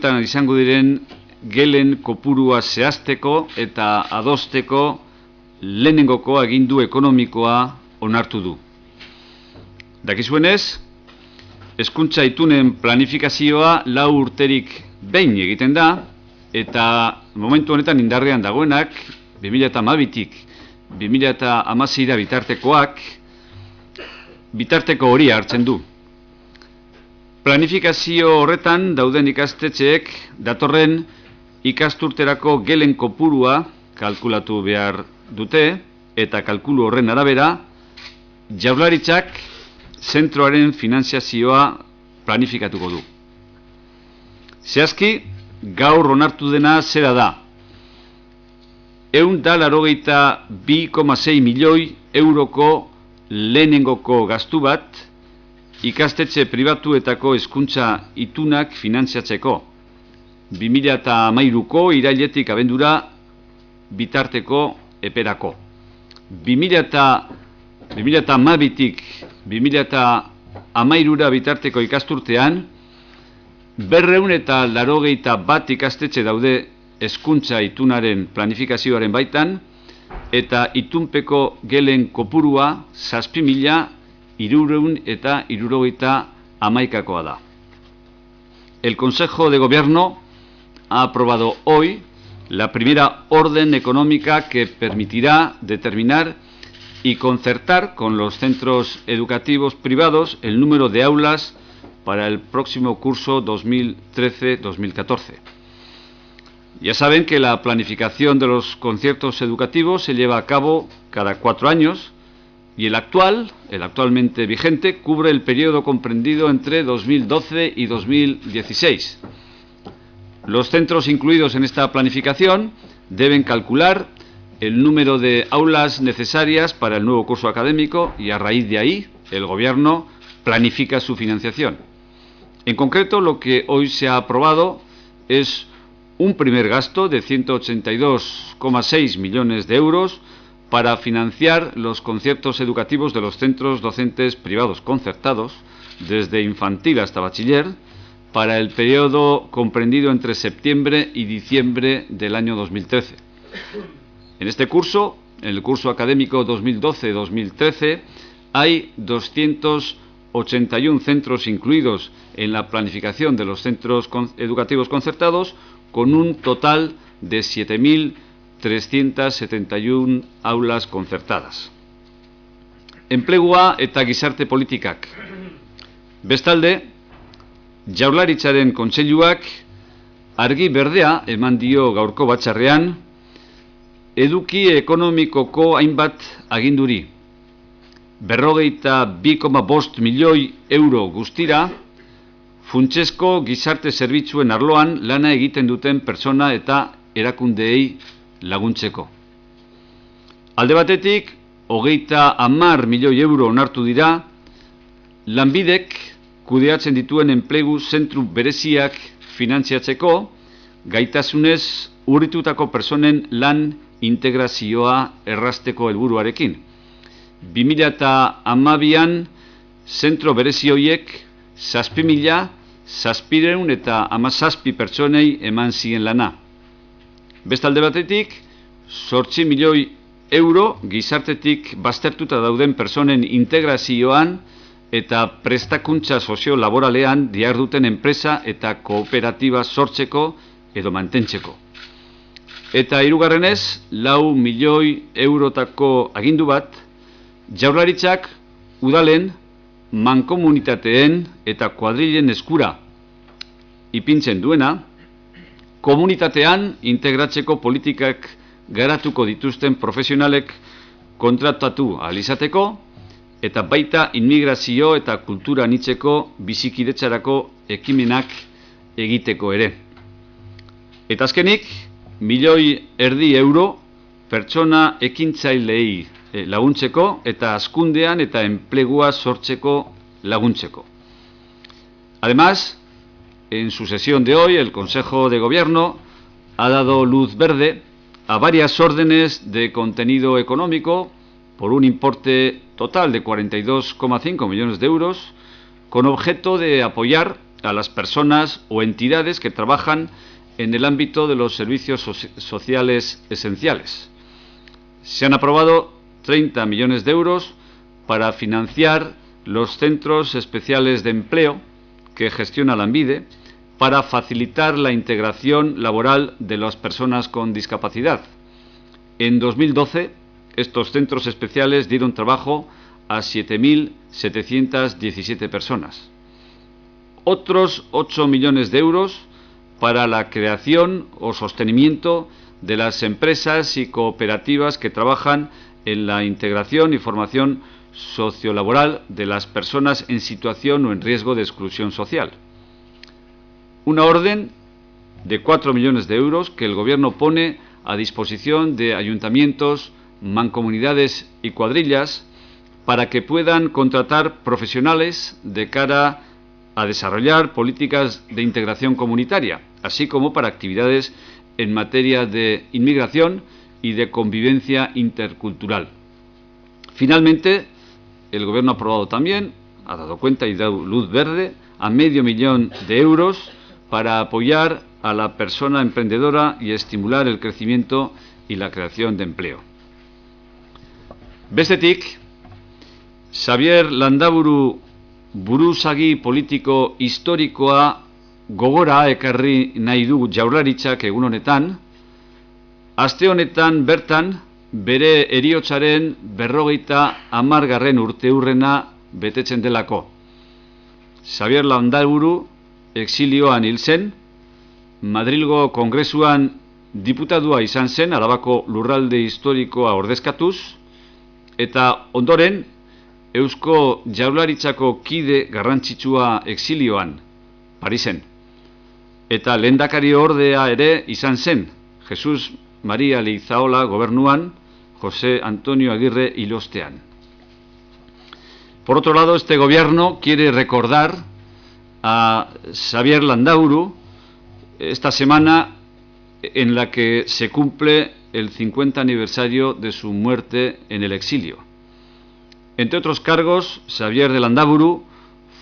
honetan izango diren gelen kopurua zehazteko eta adosteko lehenengoko agindu ekonomikoa onartu du. Dakizuenez, hezkuntza itunen planifikazioa 4 urterik behin egiten da, eta momentu honetan indarrean dagoenak 2012tik 2016 bitartekoak bitarteko hori hartzen du. Planifikazio horretan dauden ikastetxeek datorren ikasturterako gelen kopurua kalkulatu behar dute, eta kalkulu horren arabera Jaurlaritzak zentroaren finanziazioa planifikatuko du. Zehazki, gaur onartu dena zera da: 182,6 milioi euroko lehenengoko gastu bat ikastetxe pribatuetako hezkuntza itunak finantziatzeko, 2013ko irailetik abendura bitarteko eperako. 2012tik 2013 bitarteko ikasturtean 281 ikastetxe daude hezkuntza itunaren planifikazioaren baitan, eta itunpeko gelen kopurua 7.371 da. El Consejo de Gobierno ha aprobado hoy la primera orden económica que permitirá determinar y concertar con los centros educativos privados el número de aulas para el próximo curso 2013-2014. Ya saben que la planificación de los conciertos educativos se lleva a cabo cada 4 años y el actualmente vigente, cubre el periodo comprendido entre 2012 y 2016. Los centros incluidos en esta planificación deben calcular el número de aulas necesarias para el nuevo curso académico y a raíz de ahí el Gobierno planifica su financiación. En concreto, lo que hoy se ha aprobado es un primer gasto de 182,6 millones de euros para financiar los conciertos educativos de los centros docentes privados concertados, desde infantil hasta bachiller, para el periodo comprendido entre septiembre y diciembre del año 2013. En este curso, en el curso académico 2012-2013, hay 281 centros incluidos en la planificación de los centros educativos concertados, con un total de 7.371 aulas concertadas. Enplegua eta gizarte politikak. Bestalde, Jaurlaritzaren kontseiluak argi berdea eman dio gaurko batzarrean eduki ekonomikoko hainbat aginduri. 42,5 milioi euro guztira funtsezko gizarte zerbitzuen arloan lana egiten duten pertsona eta erakundeei laguntzeko. Alde batetik, 30 milioi euro onartu dira lanbidek kudeatzen dituen enplegu zentru bereziak finantziatzeko, gaitasunez urritutako personen lan integrazioa errazteko helburuarekin. 2012an zentro berezi horiek 7.717 pertsonei eman zien lana. Bestalde batetik, 8 milioi euro gizartetik baztertuta dauden personen integrazioan eta prestakuntza sozio-laboralean diharduten enpresa eta kooperatiba sortzeko edo mantentzeko. Eta hirugarrenez, 4 milioi eurotako agindu bat, Jaurlaritzak udalen, mankomunitateen eta kuadrilen eskura ipintzen duena, komunitatean integratzeko politikak garatuko dituzten profesionalek kontratatu ahal izateko, eta baita inmigrazio eta kultura anitzeko bizikidetzarako ekimenak egiteko ere. Eta azkenik, 1,5 milioi euro pertsona ekintzailei laguntzeko eta hazkundean eta enplegua sortzeko laguntzeko. Además, en su sesión de hoy, el Consejo de Gobierno ha dado luz verde a varias órdenes de contenido económico por un importe total de 42,5 millones de euros, con objeto de apoyar a las personas o entidades que trabajan en el ámbito de los servicios sociales esenciales. Se han aprobado 30 millones de euros para financiar los centros especiales de empleo que gestiona Lanbide para facilitar la integración laboral de las personas con discapacidad. En 2012, estos centros especiales dieron trabajo a 7.717 personas. Otros 8 millones de euros para la creación o sostenimiento de las empresas y cooperativas que trabajan en la integración y formación sociolaboral de las personas en situación o en riesgo de exclusión social. Una orden de 4 millones de euros que el Gobierno pone a disposición de ayuntamientos, mancomunidades y cuadrillas para que puedan contratar profesionales de cara a desarrollar políticas de integración comunitaria, así como para actividades en materia de inmigración y de convivencia intercultural. Finalmente, el Gobierno ha aprobado también, ha dado cuenta y dado luz verde a medio millón de euros para apoyar a la persona emprendedora y estimular el crecimiento y la creación de empleo. Bestetik, Xabier Landaburu buruzagi politiko historikoa gogora ekarri nahi du Jaurlaritzak egun honetan, aste honetan bertan bere heriotzaren 50. urteurrena betetzen delako. Xabier Landaburu exilioan hil zen, Madrilgo Kongresuan diputadua izan zen, Arabako lurralde historikoa ordezkatuz, eta ondoren Eusko Jaurlaritzako kide garrantzitsua exilioan, Parisen. Eta lehendakari ordea ere izan zen, Jesús María Leizaola gobernuan, José Antonio Aguirre hilostean. Por otro lado, este gobierno quiere recordar a Xabier Landaburu esta semana en la que se cumple el 50 aniversario de su muerte en el exilio. Entre otros cargos, Xabier de Landaburu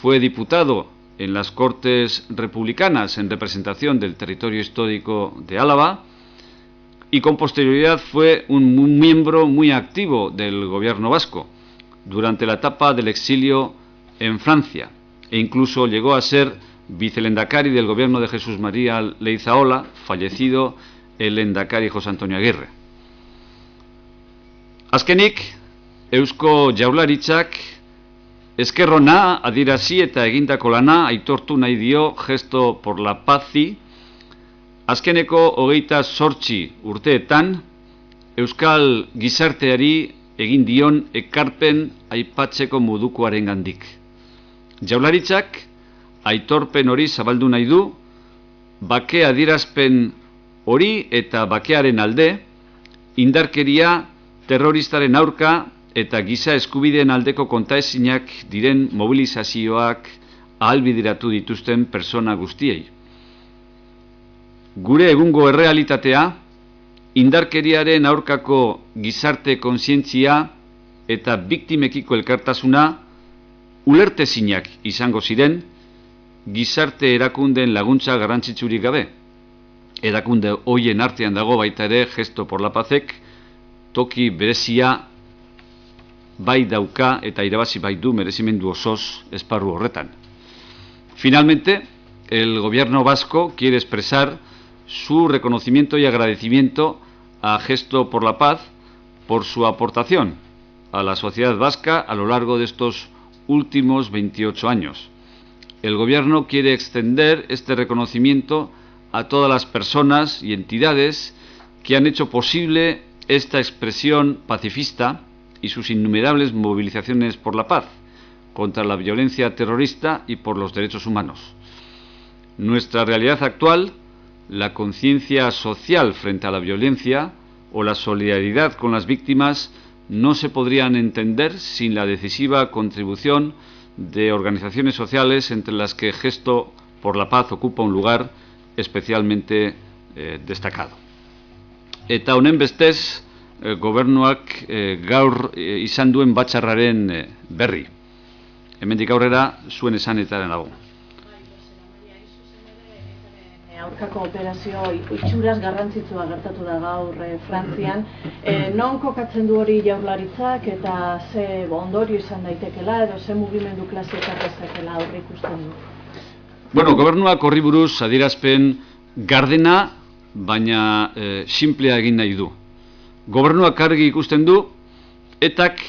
fue diputado en las Cortes Republicanas en representación del territorio histórico de Álava y con posterioridad fue un miembro muy activo del gobierno vasco durante la etapa del exilio en Francia e incluso llegó a ser vicelehendakari del gobierno de Jesús María Leizaola, fallecido el lehendakari José Antonio Aguirre. Azkenik, Eusko Jaurlaritzak esker ona adierazi eta egindako lana aitortu nahi dio Gesto por la Pazi. Azkeneko 28 urteetan euskal gizarteari egin dion ekarpen aipatzeko modukoarengandik. Jaurlaritzak aitorpen hori zabaldu nahi du, bake adierazpen hori eta bakearen alde, indarkeria terroristaren aurka eta giza eskubideen aldeko kontaezinak diren mobilizazioak ahalbideratu dituzten persona guztiei. Gure egungo errealitatea, indarkeriaren aurkako gizarte kontzientzia eta biktimekiko elkartasuna ulertezinak izango ziren gizarte erakundeen laguntza garrantzitsurik gabe. Erakunde hoien artean dago baita ere Gesto por la Pazek toki berezia bai dauka eta irabazi bai du merezimendu osoz esparru horretan. Finalmente, el gobierno vasco quiere expresar su reconocimiento y agradecimiento a Gesto por la Paz por su aportación a la sociedad vasca a lo largo de estos últimos 28 años. El gobierno quiere extender este reconocimiento a todas las personas y entidades que han hecho posible esta expresión pacifista y sus innumerables movilizaciones por la paz, contra la violencia terrorista y por los derechos humanos. Nuestra realidad actual, la conciencia social frente a la violencia o la solidaridad con las víctimas no se podrían entender sin la decisiva contribución de organizaciones sociales entre las que Gesto por la Paz ocupa un lugar especialmente destacado. Eta honen bestez, gobernuak gaur izan duen batzarraren berri. Hemendik aurrera zuen esanetaren dago. aurkako operazio itxuraz garrantzitsua gertatu da gaur Frantzian. Non kokatzen du hori Jaurlaritzak eta ze ondorio izan daitekela edo ze mugimendu klaseetak dezakela aurreikusten du? Bueno, gobernuak horri buruz adierazpen gardena, baina simplea egin nahi du. Gobernuak argi ikusten du etak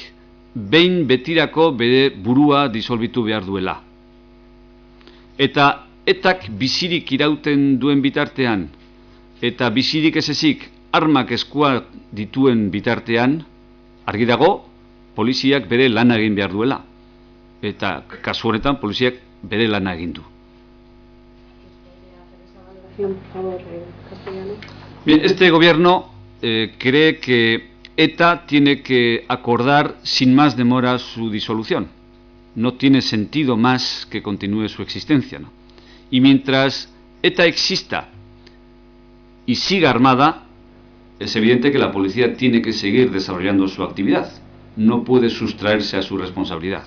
behin betirako bere burua disolbitu behar duela. Eta etak bizirik irauten duen bitartean, eta bizirik ez ezik armak eskua dituen bitartean, argi dago, poliziak bere lana egin behar duela. Eta kasu honetan, poliziak bere lana egin du. Bien, este gobierno cree que ETA tiene que acordar sin más demora su disolución. No tiene sentido más que continúe su existencia, ¿no? Y mientras ETA exista y siga armada, es evidente que la policía tiene que seguir desarrollando su actividad. No puede sustraerse a su responsabilidad.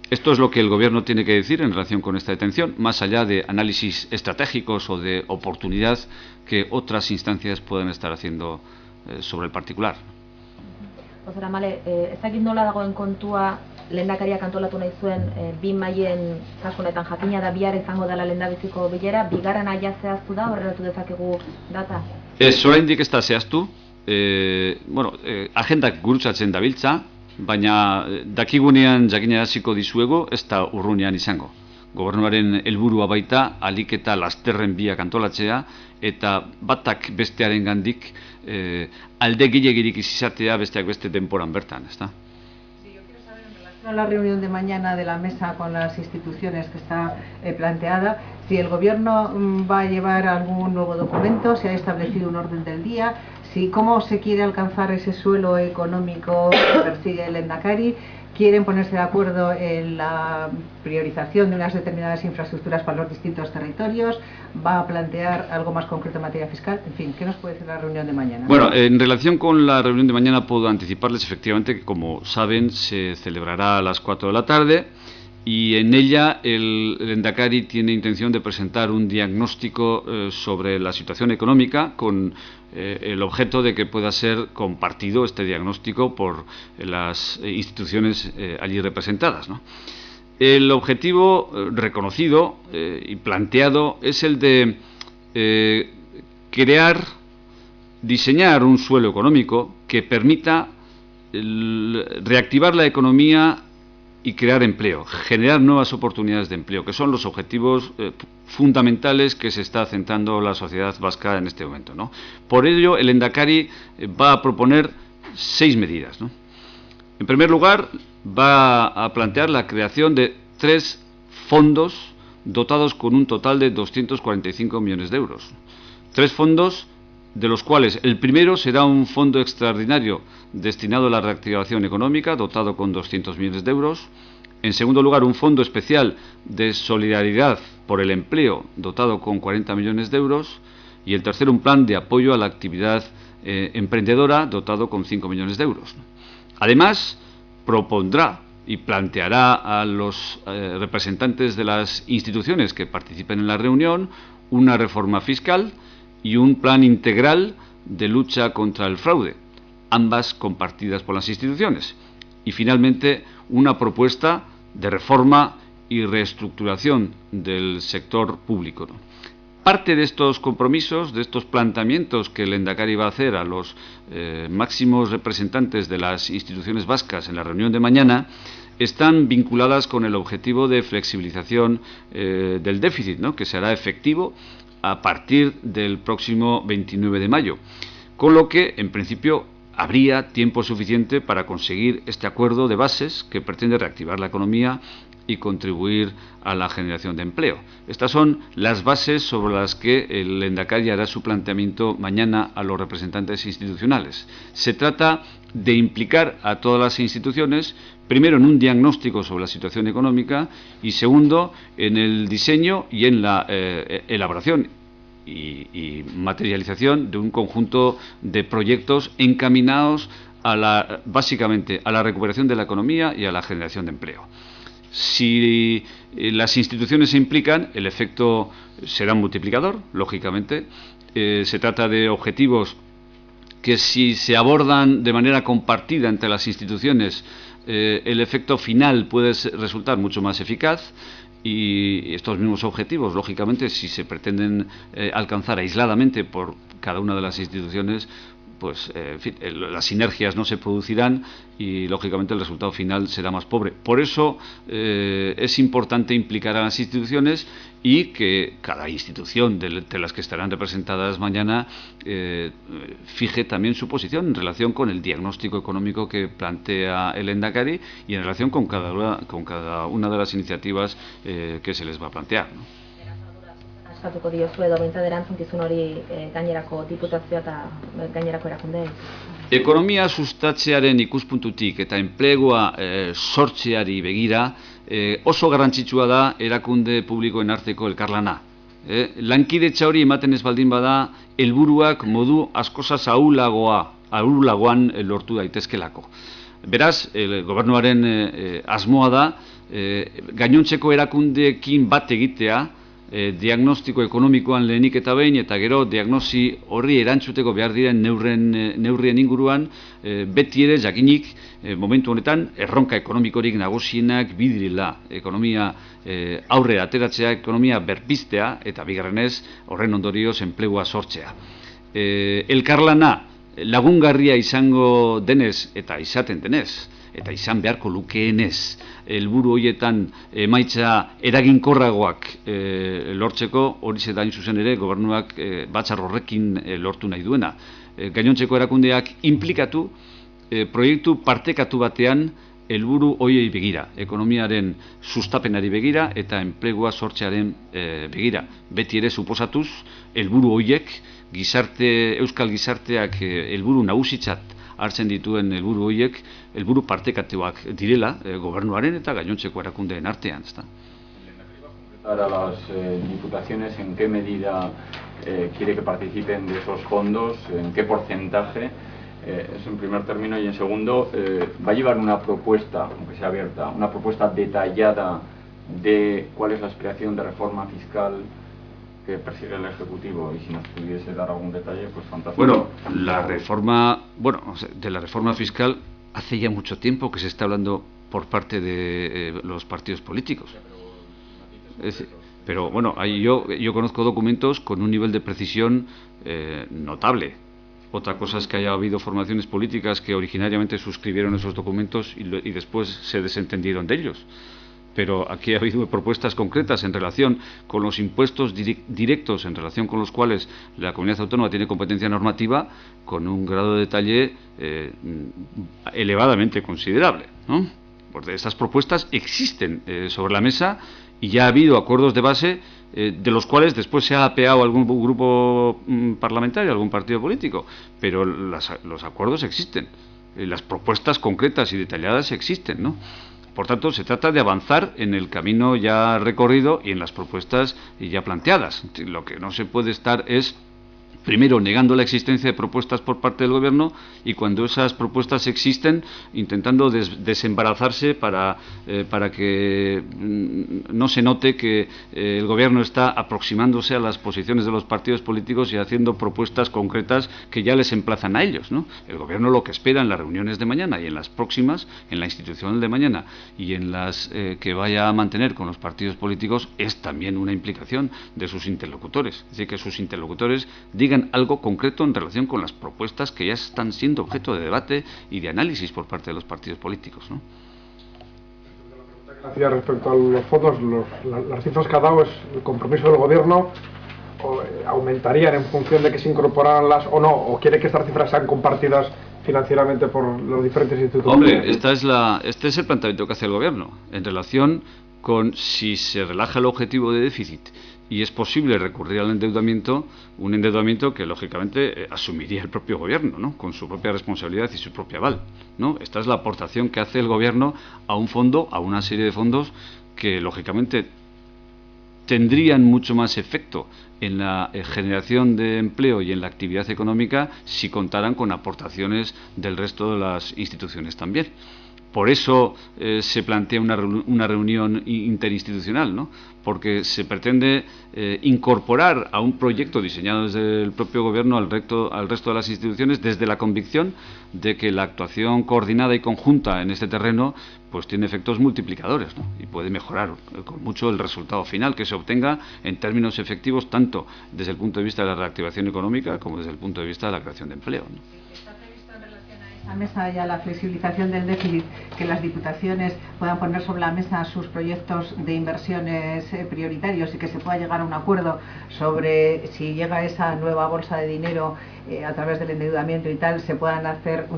Esto es lo que el gobierno tiene que decir en relación con esta detención, más allá de análisis estratégicos o de oportunidad que otras instancias pueden estar haciendo sobre el particular. Bozeramale, ez dakit nola dagoen kontua lehendakariak antolatu nahi zuen bi mailen kasu honetan jakina da bihar izango dela lehendabiziko bilera, bigarrena ja zehaztu da, horrelatu dezakegu data? Oraindik ez da zehaztu, agendak gurutzatzen dabiltza, baina dakigunean jakinaraziko dizuegu ez da urrunean izango. Gobernuaren helburua baita ahalik eta lasterren biak antolatzea eta batak bestearen gandik alde gilegirik izatea besteak beste denporan bertan, ezta? Sí, yo quiero saber en relación a la reunión de mañana de la mesa con las instituciones que está planteada, si el gobierno va a llevar algún nuevo documento, si ha establecido un orden del día, si cómo se quiere alcanzar ese suelo económico que persigue el Lehendakari. Quieren ponerse de acuerdo en la priorización de unas determinadas infraestructuras para los distintos territorios, va a plantear algo más concreto en materia fiscal, en fin, ¿qué nos puede decir la reunión de mañana? Bueno, en relación con la reunión de mañana puedo anticiparles efectivamente que, como saben, se celebrará a las 4 de la tarde y en ella el Lehendakari tiene intención de presentar un diagnóstico sobre la situación económica con el objeto de que pueda ser compartido este diagnóstico por las instituciones allí representadas, ¿no? El objetivo reconocido y planteado es el de diseñar un suelo económico que permita reactivar la economía y crear empleo, generar nuevas oportunidades de empleo, que son los objetivos fundamentales que se está centrando la sociedad vasca en este momento, ¿no? Por ello, el Lehendakari va a proponer 6 medidas, ¿no? En primer lugar, va a plantear la creación de 3 fondos dotados con un total de 245 millones de euros. 3 fondos de los cuales el primero será un fondo extraordinario destinado a la reactivación económica, dotado con 200 millones de euros. En segundo lugar, un fondo especial de solidaridad por el empleo, dotado con 40 millones de euros. Y el tercero, un plan de apoyo a la actividad emprendedora, dotado con 5 millones de euros. Además, propondrá y planteará a los representantes de las instituciones que participen en la reunión una reforma fiscal y un plan integral de lucha contra el fraude, ambas compartidas por las instituciones. Y finalmente, una propuesta de reforma y reestructuración del sector público, ¿no? Parte de estos compromisos, de estos planteamientos que el Lehendakari va a hacer a los máximos representantes de las instituciones vascas en la reunión de mañana, están vinculadas con el objetivo de flexibilización del déficit, ¿no?, que se hará efectivo a partir del próximo 29 de mayo, con lo que, en principio, habría tiempo suficiente para conseguir este acuerdo de bases que pretende reactivar la economía y contribuir a la generación de empleo. Estas son las bases sobre las que el Lehendakari hará su planteamiento mañana a los representantes institucionales. Se trata de implicar a todas las instituciones, primero en un diagnóstico sobre la situación económica y segundo en el diseño y en la elaboración y materialización de un conjunto de proyectos encaminados básicamente a la recuperación de la economía y a la generación de empleo. Si las instituciones se implican, el efecto será multiplicador, lógicamente. Se trata de objetivos que, si se abordan de manera compartida entre las instituciones, el efecto final puede resultar mucho más eficaz. Y estos mismos objetivos, lógicamente, si se pretenden alcanzar aisladamente por cada una de las instituciones, pues en fin, las sinergias no se producirán y lógicamente el resultado final será más pobre. Por eso es importante implicar a las instituciones y que cada institución de las que estarán representadas mañana fije también su posición en relación con el diagnóstico económico que plantea el Lehendakari y en relación con cada una de las iniciativas que se les va a plantear, ¿no? Eskatuko diozu edo behintzat erantzukizun hori gainerako diputazioa eta gainerako erakundeei. Ekonomia sustatzearen ikuspuntutik eta enplegua sortzeari begira oso garrantzitsua da erakunde publikoen arteko elkarlana. Lankidetza hori ematen ez baldin bada, helburuak modu askozaz ahulagoan lortu daitezkelako. Beraz, gobernuaren asmoa da gainontzeko erakundeekin bat egitea, diagnostiko ekonomikoan lehenik eta behin, eta gero diagnosi horri erantzuteko behar diren neurrien inguruan, beti ere jakinik momentu honetan erronka ekonomikorik nagusienak bidirela, ekonomia aurrera ateratzea, ekonomia berpiztea, eta bigarrenez horren ondorioz enplegua sortzea. Elkarlana lagungarria izango denez eta izaten denez, eta izan beharko lukeenez, helburu horietan emaitza eraginkorragoak lortzeko, hori da hain zuzen ere gobernuak batzar horrekin lortu nahi duena. Gainontzeko erakundeak inplikatu, proiektu partekatu batean helburu horiei begira, ekonomiaren sustapenari begira eta enplegua sortzearen begira. Beti ere suposatuz, helburu horiek euskal gizarteak helburu nagusitzat hartzen dituen helburu horiek, helburu partekatuak direla gobernuaren eta gainontzeko erakundeen artean. Para las diputaciones, ¿en qué medida quiere que participen de esos fondos? ¿En qué porcentaje? Eso en primer término. Y en segundo, ¿va a llevar una propuesta, aunque sea abierta, una propuesta detallada de cuál es la aspiración de reforma fiscal que persigue el Ejecutivo? Y si nos pudiese dar algún detalle, pues fantástico. Bueno, de la reforma fiscal hace ya mucho tiempo que se está hablando por parte de los partidos políticos. Pero bueno, yo conozco documentos con un nivel de precisión notable. Otra cosa es que haya habido formaciones políticas que originariamente suscribieron esos documentos y después se desentendieron de ellos. Pero aquí ha habido propuestas concretas en relación con los impuestos directos, en relación con los cuales la comunidad autónoma tiene competencia normativa, con un grado de detalle elevadamente considerable, ¿no? Porque estas propuestas existen sobre la mesa y ya ha habido acuerdos de base de los cuales después se ha apeado algún grupo parlamentario, algún partido político, pero los acuerdos existen, las propuestas concretas y detalladas existen, ¿no? Por tanto, se trata de avanzar en el camino ya recorrido y en las propuestas ya planteadas. Lo que no se puede estar es, primero, negando la existencia de propuestas por parte del Gobierno y cuando esas propuestas existen, intentando desembarazarse para que no se note que el Gobierno está aproximándose a las posiciones de los partidos políticos y haciendo propuestas concretas que ya les emplazan a ellos, ¿no? El Gobierno lo que espera en las reuniones de mañana y en las próximas, en la institucional de mañana y en las que vaya a mantener con los partidos políticos, es también una implicación de sus interlocutores. Es decir, que sus interlocutores digan algo concreto en relación con las propuestas que ya están siendo objeto de debate y de análisis por parte de los partidos políticos, ¿no? La pregunta que hacía respecto a los fondos, las cifras que ha dado es el compromiso del Gobierno, ¿aumentarían en función de que se incorporaran o no? ¿O quiere que estas cifras sean compartidas financieramente por los diferentes institutos? Hombre, este es el planteamiento que hace el Gobierno en relación con si se relaja el objetivo de déficit y es posible recurrir al endeudamiento, un endeudamiento que lógicamente asumiría el propio Gobierno, ¿no? Con su propia responsabilidad y su propio aval, ¿no? Esta es la aportación que hace el Gobierno a un fondo, a una serie de fondos que lógicamente tendrían mucho más efecto en la generación de empleo y en la actividad económica si contaran con aportaciones del resto de las instituciones también. Por eso se plantea una reunión interinstitucional, ¿no? Porque se pretende incorporar a un proyecto diseñado desde el propio gobierno al resto de las instituciones, desde la convicción de que la actuación coordinada y conjunta en este terreno pues tiene efectos multiplicadores, ¿no? Y puede mejorar con mucho el resultado final que se obtenga en términos efectivos, tanto desde el punto de vista de la reactivación económica como desde el punto de vista de la creación de empleo, ¿no? La mesa ya la flexibilización del déficit, que las diputaciones puedan poner sobre la mesa sus proyectos de inversiones prioritarios y que se pueda llegar a un acuerdo sobre si llega esa nueva bolsa de dinero a través del endeudamiento y tal, se puedan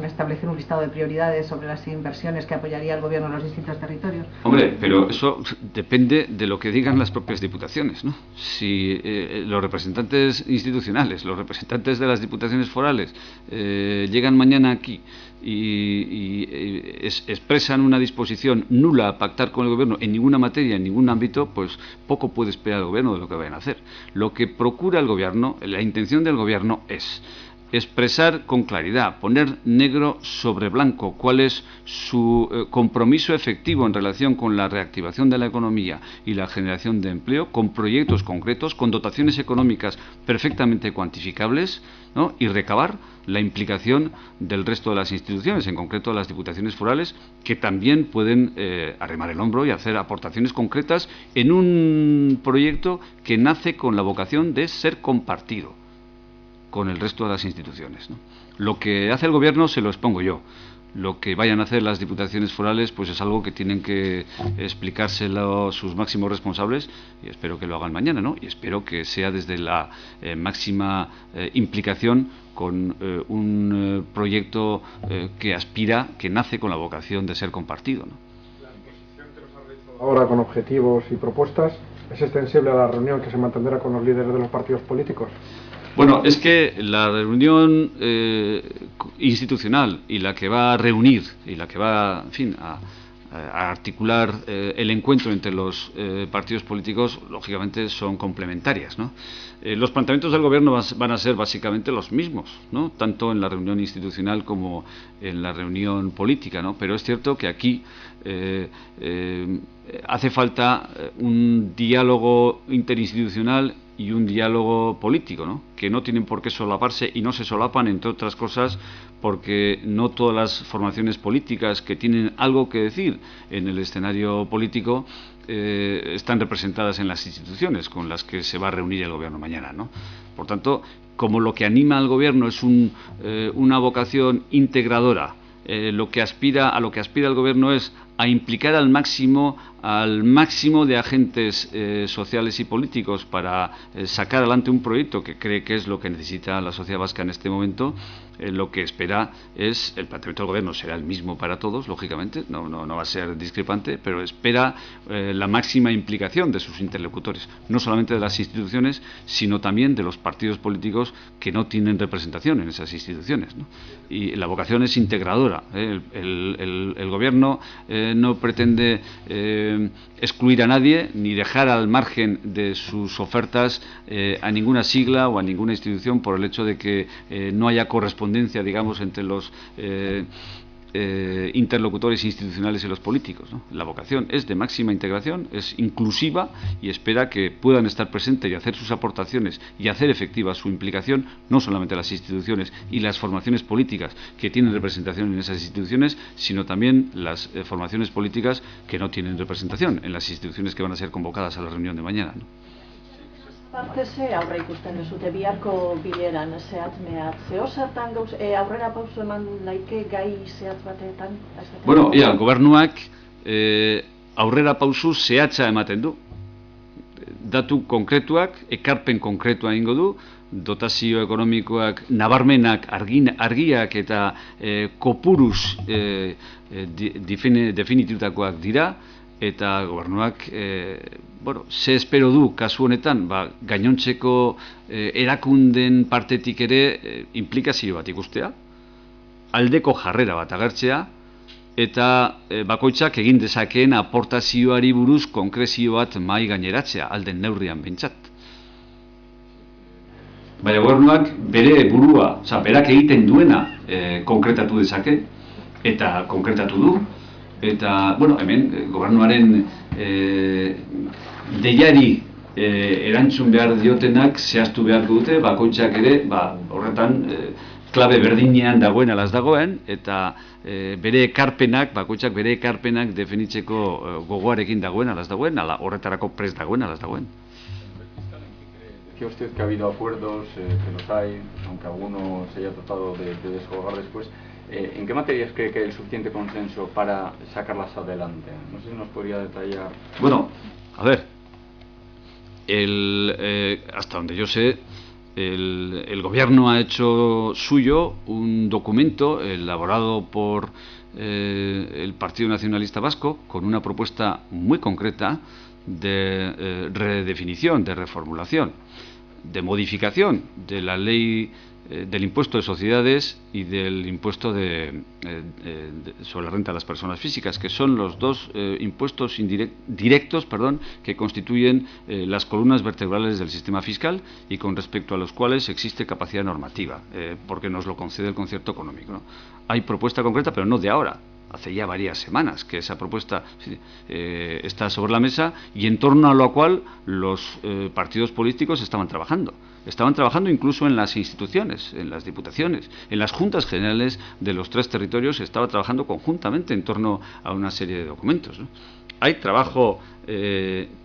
establecer un listado de prioridades sobre las inversiones que apoyaría el gobierno en los distintos territorios. Hombre, pero eso depende de lo que digan las propias diputaciones, ¿no? Si los representantes institucionales, los representantes de las diputaciones forales llegan mañana aquí y expresan una disposición nula a pactar con el gobierno en ninguna materia, en ningún ámbito, pues poco puede esperar el gobierno de lo que vayan a hacer. Lo que procura el gobierno, la intención del gobierno es expresar con claridad, poner negro sobre blanco cuál es su compromiso efectivo en relación con la reactivación de la economía y la generación de empleo, con proyectos concretos, con dotaciones económicas perfectamente cuantificables, ¿no? Y recabar la implicación del resto de las instituciones, en concreto de las diputaciones forales, que también pueden arrimar el hombro y hacer aportaciones concretas en un proyecto que nace con la vocación de ser compartido con el resto de las instituciones, ¿no? Lo que hace el gobierno se lo expongo yo. Lo que vayan a hacer las diputaciones forales pues es algo que tienen que explicárselo sus máximos responsables, y espero que lo hagan mañana, ¿no? Y espero que sea desde la máxima implicación con un proyecto que aspira, que nace con la vocación de ser compartido, ¿no? La exposición que nos ha realizado ahora con objetivos y propuestas es extensible a la reunión que se mantendrá con los líderes de los partidos políticos. Bueno, es que la reunión institucional y la que va a reunir y la que va, en fin, a articular el encuentro entre los partidos políticos, lógicamente son complementarias, ¿no? Los planteamientos del gobierno van a ser básicamente los mismos, ¿no? Tanto en la reunión institucional como en la reunión política, ¿no? Pero es cierto que aquí hace falta un diálogo interinstitucional y un diálogo político, ¿no? Que no tienen por qué solaparse y no se solapan, entre otras cosas, porque no todas las formaciones políticas que tienen algo que decir en el escenario político están representadas en las instituciones con las que se va a reunir el gobierno mañana, ¿no? Por tanto, como lo que anima al gobierno es una vocación integradora, a lo que aspira el gobierno es a implicar al máximo de agentes sociales y políticos para sacar adelante un proyecto que cree que es lo que necesita la sociedad vasca en este momento. Lo que espera es, el planteamiento del gobierno será el mismo para todos, lógicamente, no va a ser discrepante, pero espera la máxima implicación de sus interlocutores, no solamente de las instituciones, sino también de los partidos políticos que no tienen representación en esas instituciones, ¿no? Y la vocación es integradora. El gobierno no pretende excluir a nadie ni dejar al margen de sus ofertas a ninguna sigla o a ninguna institución por el hecho de que no haya correspondencia, digamos, entre los interlocutores institucionales y los políticos, ¿no? La vocación es de máxima integración, es inclusiva y espera que puedan estar presentes y hacer sus aportaciones y hacer efectiva su implicación, no solamente las instituciones y las formaciones políticas que tienen representación en esas instituciones, sino también las formaciones políticas que no tienen representación en las instituciones que van a ser convocadas a la reunión de mañana, ¿no? Parte ze aurre ikusten duzute biharko bileran zehatz mehatz. Zertan aurrera pauso eman laike gai zehatz batetan? Bueno, gobernuak aurrera pauso zehatza ematen du. Datu konkretuak, ekarpen konkretua egingo du, dotazio ekonomikoak nabarmenak, argiak eta kopuruz definitutakoak dira, eta gobernuak ze espero du kasu honetan, gainontzeko erakunden partetik ere implikazio bat ikustea, aldeko jarrera bat agertzea, eta bakoitzak egin dezakeen aportazioari buruz konkrezio bat mahai gaineratzea, alden neurrian behintzat. Baina gobernuak bere burua, berak egiten duena konkretatu dezake, eta konkretatu du, Eta, bueno, hemen, gobernuaren deiari erantzun behar diotenak zehaztu beharko dute, bakoitzak ere, horretan, klabe berdinean dagoen alaz dagoen, eta bere ekarpenak, bakoitzak bere ekarpenak definitzeko gogoarekin dagoen alaz dagoen, horretarako prest dagoen alaz dagoen. Decía usted que ha habido acuerdos, que los hay, aunque alguno se haya tratado de descolgar después. ¿En qué materias cree que hay el suficiente consenso para sacarlas adelante? No sé si nos podría detallar. Bueno, a ver, hasta donde yo sé, el gobierno ha hecho suyo un documento elaborado por el Partido Nacionalista Vasco con una propuesta muy concreta de redefinición, de reformulación, de modificación de la ley del impuesto de sociedades y del impuesto sobre la renta de las personas físicas, que son los dos impuestos directos que constituyen las columnas vertebrales del sistema fiscal y con respecto a los cuales existe capacidad normativa, porque nos lo concede el concierto económico, ¿no? Hay propuesta concreta, pero no de ahora. Hace ya varias semanas que esa propuesta está sobre la mesa y en torno a lo cual los partidos políticos estaban trabajando. Estaban trabajando incluso en las instituciones, en las diputaciones, en las juntas generales de los 3 territorios, se estaba trabajando conjuntamente en torno a una serie de documentos, ¿no? Hay trabajo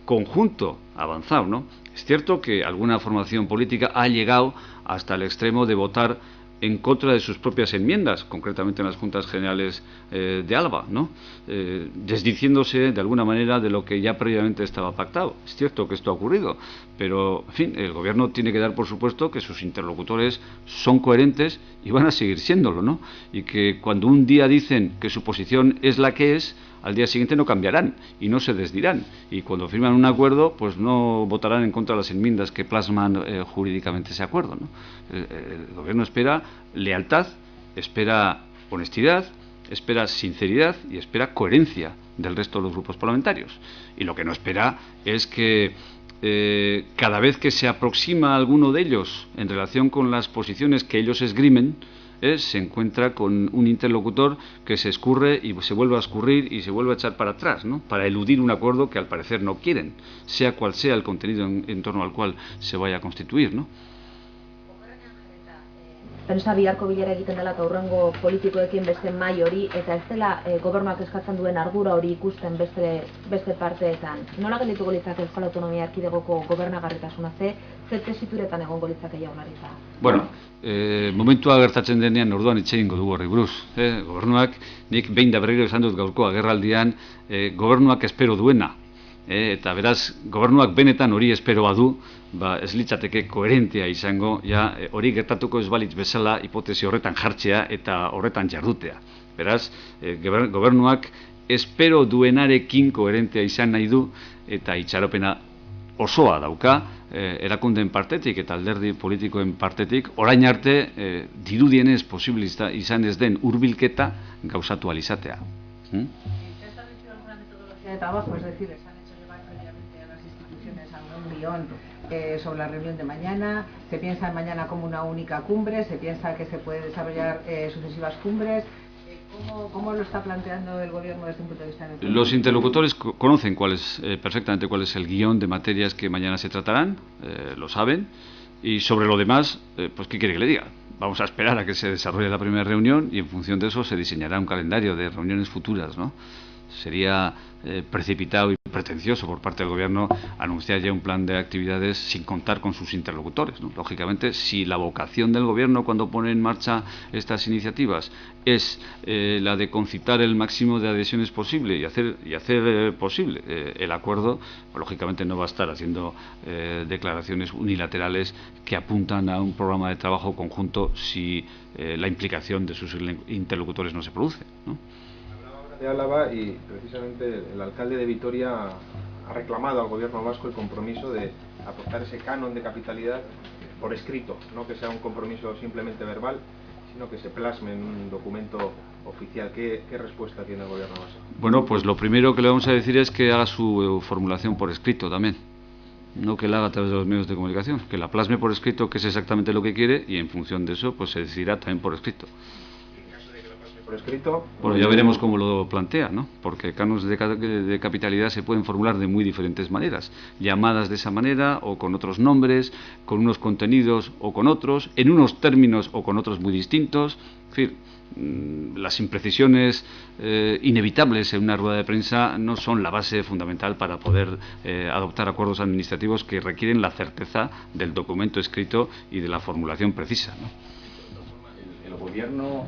conjunto avanzado, ¿no? Es cierto que alguna formación política ha llegado hasta el extremo de votar en contra de sus propias enmiendas, concretamente en las Juntas Generales de Álava, ¿no? Desdiciéndose de alguna manera de lo que ya previamente estaba pactado. Es cierto que esto ha ocurrido, pero, en fin, el Gobierno tiene que dar por supuesto que sus interlocutores son coherentes y van a seguir siéndolo, ¿no? Y que cuando un día dicen que su posición es la que es, al día siguiente no cambiarán y no se desdirán. Y cuando firman un acuerdo, pues no votarán en contra de las enmiendas que plasman jurídicamente ese acuerdo, ¿no? El Gobierno espera lealtad, espera honestidad, espera sinceridad y espera coherencia del resto de los grupos parlamentarios. Y lo que no espera es que cada vez que se aproxima a alguno de ellos en relación con las posiciones que ellos esgrimen, se encuentra con un interlocutor que se escurre y se vuelve a escurrir y se vuelve a echar para atrás, ¿no? Para eludir un acuerdo que al parecer no quieren, sea cual sea el contenido en torno al cual se vaya a constituir, ¿no? Pentsa biharko bilera egiten dela eta hurrengo politikoekin beste mai hori eta ez dela gobernuak eskatzen duen ardura hori ikusten beste parteetan. Nola geldituko litzake Euskal Autonomia Erkidegoko gobernagarritasuna ze tesituretan egongo litzake Jaurlaritza? Bueno, momentua gertatzen denean orduan hitz egingo dugu horri buruz. Gobernuak, nik behin da berriro esan dut gaurko agerraldian, gobernuak espero duena. Eta beraz, gobernuak benetan hori espero badu, ez litzateke koherentea izango, hori gertatuko ez balitz bezala hipotesi horretan jartzea eta horretan jardutea. Beraz, gobernuak espero duenarekin koherentea izan nahi du eta itxaropena osoa dauka, erakundeen partetik eta alderdi politikoen partetik, orain arte dirudienez posible izan ez den hurbilketa gauzatu alizatea. ¿Se ha establecido alguna metodología de trabajo? Es decir, ¿les han hecho llevar previamente a las instituciones algún guión sobre la reunión de mañana? ¿Se piensa en mañana como una única cumbre? ¿Se piensa que se puede desarrollar sucesivas cumbres? ¿Cómo lo está planteando el Gobierno desde un punto de vista de... Los interlocutores conocen perfectamente cuál es el guión de materias que mañana se tratarán, lo saben, y sobre lo demás, pues ¿qué quiere que le diga? Vamos a esperar a que se desarrolle la primera reunión y en función de eso se diseñará un calendario de reuniones futuras, ¿no? Sería precipitado y pretencioso por parte del Gobierno anunciar ya un plan de actividades sin contar con sus interlocutores, ¿no? Lógicamente, si la vocación del Gobierno cuando pone en marcha estas iniciativas es la de concitar el máximo de adhesiones posible y hacer posible el acuerdo, pues, lógicamente no va a estar haciendo declaraciones unilaterales que apuntan a un programa de trabajo conjunto si la implicación de sus interlocutores no se produce, ¿no? De Álava y precisamente el alcalde de Vitoria ha reclamado al gobierno vasco el compromiso de aportar ese canon de capitalidad por escrito, no que sea un compromiso simplemente verbal, sino que se plasme en un documento oficial. ¿Qué respuesta tiene el gobierno vasco? Bueno, pues lo primero que le vamos a decir es que haga su formulación por escrito también, no que la haga a través de los medios de comunicación, que la plasme por escrito, que es exactamente lo que quiere, y en función de eso pues se decidirá también por escrito. En caso de que la plasme por escrito. Bueno, ya veremos cómo lo plantea, ¿no? Porque cánones de capitalidad se pueden formular de muy diferentes maneras, llamadas de esa manera o con otros nombres, con unos contenidos o con otros, en unos términos o con otros muy distintos. Es decir, las imprecisiones inevitables en una rueda de prensa no son la base fundamental para poder adoptar acuerdos administrativos que requieren la certeza del documento escrito y de la formulación precisa, ¿no? ¿El gobierno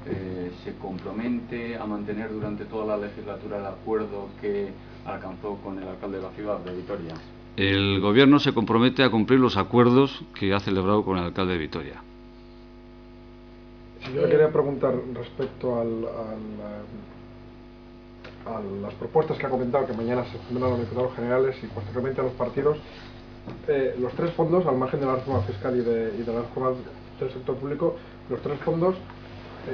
se compromete a mantener durante toda la legislatura el acuerdo que alcanzó con el alcalde de la ciudad de Vitoria? El gobierno se compromete a cumplir los acuerdos que ha celebrado con el alcalde de Vitoria. Si yo le quería preguntar respecto a las propuestas que ha comentado, que mañana se tendrán los diputados generales y posteriormente a los partidos, los tres fondos, al margen de la reforma fiscal y de la reforma del sector público, los tres fondos,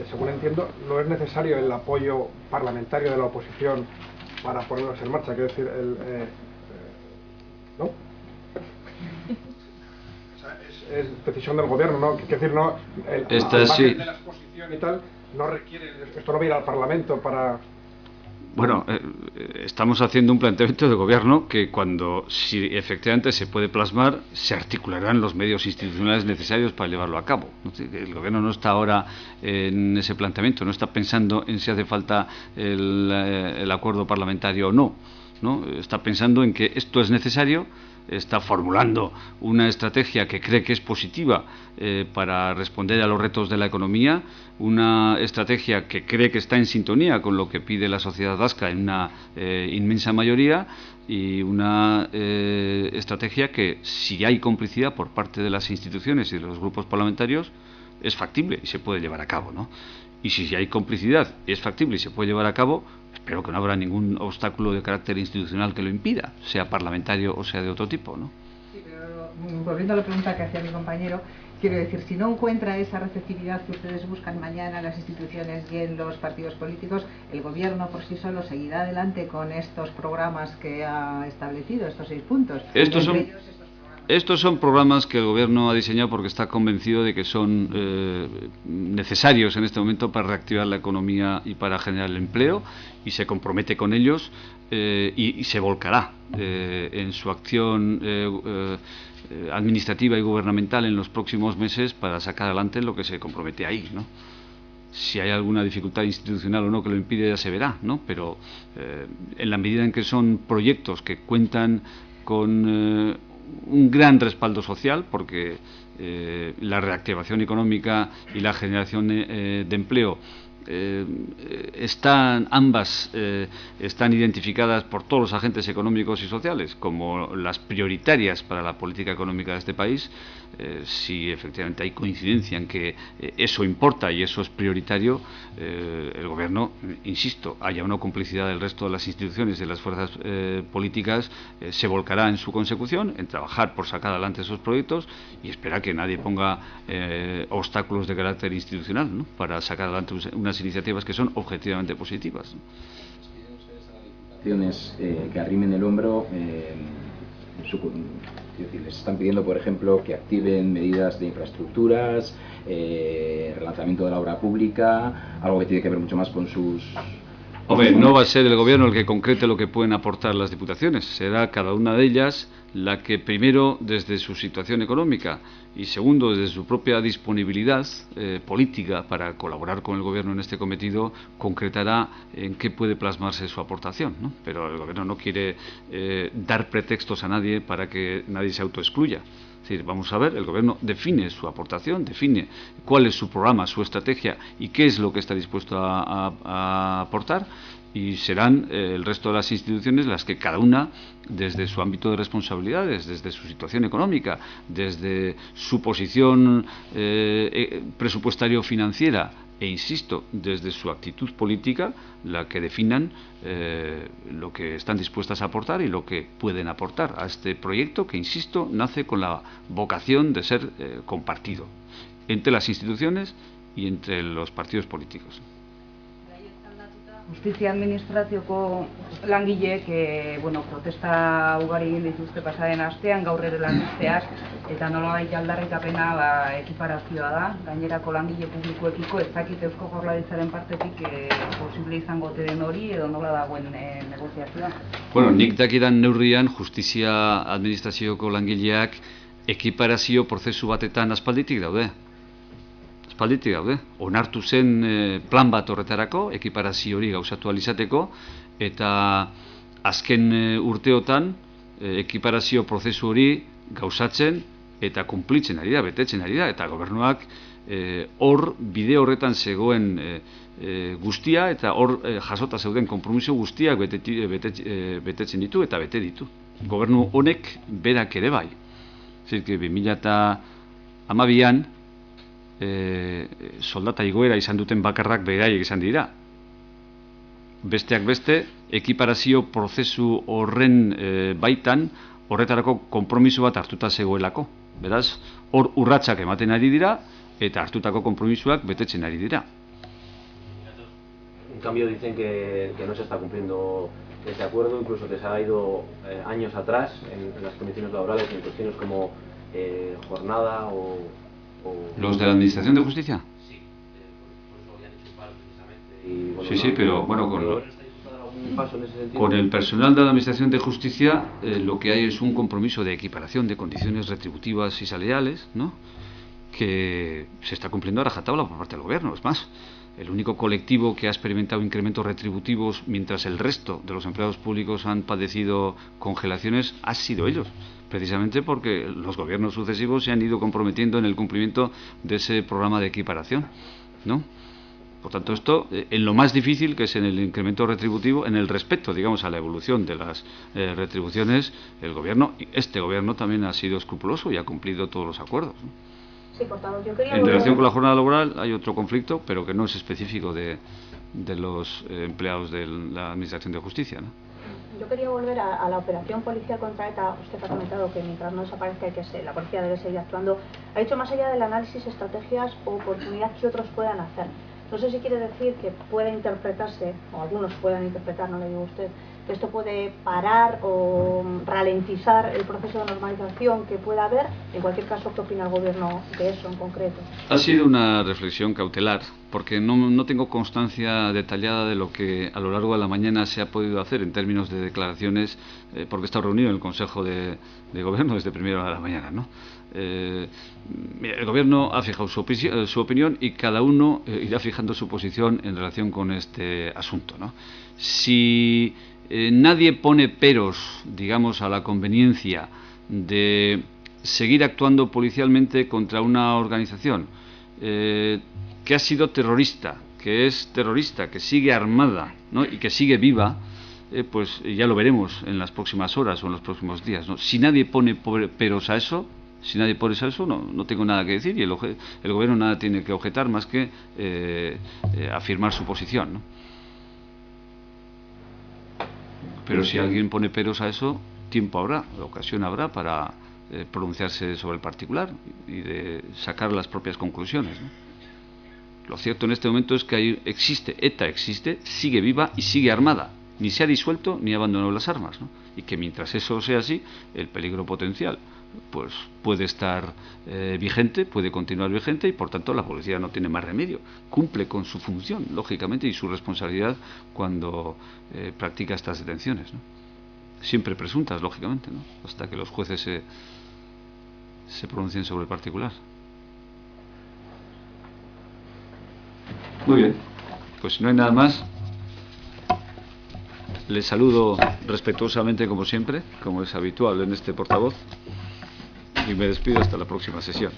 según entiendo, no es necesario el apoyo parlamentario de la oposición para ponerlos en marcha. Quiero decir, ¿no? Es decisión del gobierno, ¿no? Quiero decir, no, sí. De la exposición y tal, no requiere, esto no va a ir al Parlamento para... Bueno, estamos haciendo un planteamiento de gobierno que si efectivamente se puede plasmar, se articularán los medios institucionales necesarios para llevarlo a cabo. El gobierno no está ahora en ese planteamiento, no está pensando en si hace falta el acuerdo parlamentario o no, ¿no? Está pensando en que esto es necesario, está formulando una estrategia que cree que es positiva para responder a los retos de la economía, una estrategia que cree que está en sintonía con lo que pide la sociedad vasca en una inmensa mayoría, y una estrategia que, si hay complicidad por parte de las instituciones y de los grupos parlamentarios, es factible y se puede llevar a cabo, ¿no? Y si hay complicidad, es factible y se puede llevar a cabo, espero que no habrá ningún obstáculo de carácter institucional que lo impida, sea parlamentario o sea de otro tipo, ¿no? Sí, pero volviendo a la pregunta que hacía mi compañero, quiero decir, si no encuentra esa receptividad que ustedes buscan mañana en las instituciones y en los partidos políticos, el gobierno por sí solo seguirá adelante con estos programas que ha establecido, estos 6 puntos. Estos son programas que el gobierno ha diseñado porque está convencido de que son necesarios en este momento para reactivar la economía y para generar el empleo, y se compromete con ellos y se volcará en su acción administrativa y gubernamental en los próximos meses para sacar adelante lo que se compromete ahí, ¿no? Si hay alguna dificultad institucional o no que lo impide, ya se verá, ¿no? Pero en la medida en que son proyectos que cuentan con un gran respaldo social, porque la reactivación económica y la generación de empleo están identificadas por todos los agentes económicos y sociales como las prioritarias para la política económica de este país. Si efectivamente hay coincidencia en que eso importa y eso es prioritario, el gobierno, insisto, haya una complicidad del resto de las instituciones y de las fuerzas políticas, se volcará en su consecución, en trabajar por sacar adelante esos proyectos, y espera que nadie ponga obstáculos de carácter institucional, ¿no?, para sacar adelante unas iniciativas que son objetivamente positivas, ¿no? Que arrimen el hombro, les están pidiendo, por ejemplo, que activen medidas de infraestructuras, relanzamiento de la obra pública, algo que tiene que ver mucho más con sus... Hombre, no va a ser el gobierno el que concrete lo que pueden aportar las diputaciones, será cada una de ellas la que, primero, desde su situación económica, y segundo, desde su propia disponibilidad política para colaborar con el gobierno en este cometido, concretará en qué puede plasmarse su aportación, ¿no? Pero el gobierno no quiere dar pretextos a nadie para que nadie se autoexcluya. Es decir, vamos a ver, el gobierno define su aportación, define cuál es su programa, su estrategia y qué es lo que está dispuesto a aportar, y serán el resto de las instituciones las que, cada una desde su ámbito de responsabilidades, desde su situación económica, desde su posición presupuestario-financiera e, insisto, desde su actitud política, la que definan lo que están dispuestas a aportar y lo que pueden aportar a este proyecto que, insisto, nace con la vocación de ser compartido entre las instituciones y entre los partidos políticos. Justizia administrazioko langileek protesta ugari egin dituzte pasaren astean, gaur ere lanuzteak, eta nolabait aldarrikapena ekiparazioa da. Gainerako langile publikoekiko ez dakit Eusko Jaurlaritzaren partetik posible izango ote den hori edo nola dagoen negoziazioa. Bueno, nik dakidan neurrian justizia administrazioko langileak ekiparazio prozesu batetan aspalditik daude. Onartu zen plan bat horretarako, ekiparazio hori gauzatu alizateko, eta azken urteotan ekiparazio prozesu hori gauzatzen eta kumplitzen ari da, betetzen ari da, eta gobernuak bide horretan zegoen guztia eta hor jasota zeuden konpromiso guztiak betetzen ditu eta bete ditu. Gobernu honek berak ere bai. Zirke, 2012an soldata igoera izan duten bakarrak beraiek izan dira. Besteak beste, ekiparazio prozesu horren baitan horretarako konpromiso bat hartuta zegoelako. Beraz, hor urratsak ematen ari dira eta hartutako konpromisoak betetzen ari dira. En cambio dicen que no se está cumpliendo ese acuerdo, incluso que se ha ido años atrás en las condiciones laborales, en cuestiones como jornada o... ¿Los de la Administración de Justicia? Sí, por eso habían hecho un paro precisamente. Y, Sí, pero bueno, con el personal de la Administración de Justicia lo que hay es un compromiso de equiparación de condiciones retributivas y salariales, ¿no?, que se está cumpliendo a rajatabla por parte del Gobierno. Es más, el único colectivo que ha experimentado incrementos retributivos mientras el resto de los empleados públicos han padecido congelaciones ha sido ellos, precisamente porque los gobiernos sucesivos se han ido comprometiendo en el cumplimiento de ese programa de equiparación, ¿no? Por tanto, esto, en lo más difícil, que es en el incremento retributivo, en el respeto, digamos, a la evolución de las retribuciones, este gobierno también ha sido escrupuloso y ha cumplido todos los acuerdos, ¿no? Sí, portavoz, yo quería... En relación con la jornada laboral hay otro conflicto, pero que no es específico de los empleados de la Administración de Justicia, ¿no? Yo quería volver a la operación policial contra ETA. Usted ha comentado que mientras no desaparezca la policía debe seguir actuando. Ha dicho más allá del análisis, estrategias o oportunidades que otros puedan hacer. No sé si quiere decir que pueda interpretarse, o algunos puedan interpretar, no le digo a usted, que esto puede parar o ralentizar el proceso de normalización que pueda haber. En cualquier caso, ¿qué opina el Gobierno de eso en concreto? Ha sido una reflexión cautelar, porque no tengo constancia detallada de lo que a lo largo de la mañana se ha podido hacer en términos de declaraciones, porque he estado reunido en el Consejo de Gobierno desde primera hora de la mañana, ¿no? El Gobierno ha fijado su opinión y cada uno irá fijando su posición en relación con este asunto, ¿no? Si nadie pone peros, digamos, a la conveniencia de seguir actuando policialmente contra una organización que ha sido terrorista, que es terrorista, que sigue armada, ¿no?, y que sigue viva, pues ya lo veremos en las próximas horas o en los próximos días, ¿no? Si nadie pone peros a eso, no tengo nada que decir, y el Gobierno nada tiene que objetar más que afirmar su posición, ¿no? Pero si alguien pone peros a eso, tiempo habrá, ocasión habrá para pronunciarse sobre el particular y de sacar las propias conclusiones, ¿no? Lo cierto en este momento es que ETA existe, sigue viva y sigue armada. Ni se ha disuelto ni ha abandonado las armas, ¿no? Y que mientras eso sea así, el peligro potencial pues puede estar vigente, puede continuar vigente, y por tanto la policía no tiene más remedio. Cumple con su función, lógicamente, y su responsabilidad cuando practica estas detenciones, ¿no? Siempre presuntas, lógicamente, ¿no?, hasta que los jueces se pronuncien sobre el particular. Muy bien, pues si no hay nada más, les saludo respetuosamente como siempre, como es habitual en este portavoz, y me despido hasta la próxima sesión.